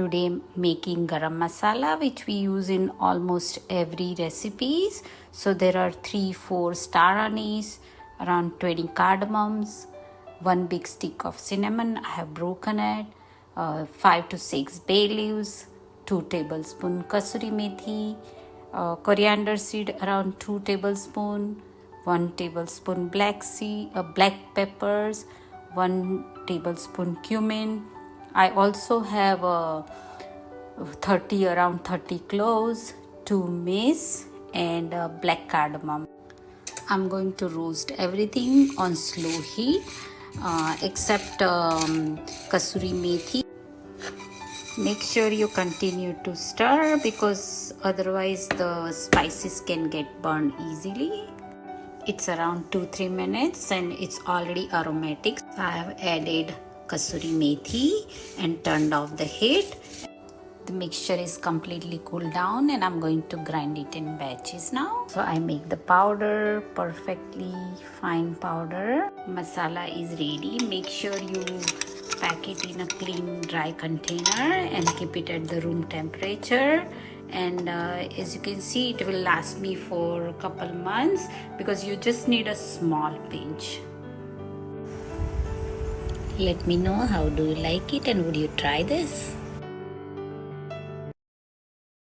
today making garam masala, which we use in almost every recipes. So there are 3-4 star anise, around 20 cardamoms, 1 big stick of cinnamon, I have broken it, 5 to 6 bay leaves, 2 tablespoon kasuri methi, coriander seed around 2 tablespoon, 1 tablespoon black peppers, 1 tablespoon cumin. I also have around 30 cloves, 2 mace and black cardamom. I'm going to roast everything on slow heat except kasuri methi. Make sure you continue to stir because otherwise the spices can get burned easily. It's around 2-3 minutes and it's already aromatic. I have added kasuri methi and turned off the heat. The mixture is completely cooled down and I'm going to grind it in batches now. So I make the powder, perfectly fine powder. Masala is ready. Make sure you pack it in a clean dry container and keep it at the room temperature. And as you can see, it will last me for a couple months because you just need a small pinch. Let me know how do you like it and would you try this?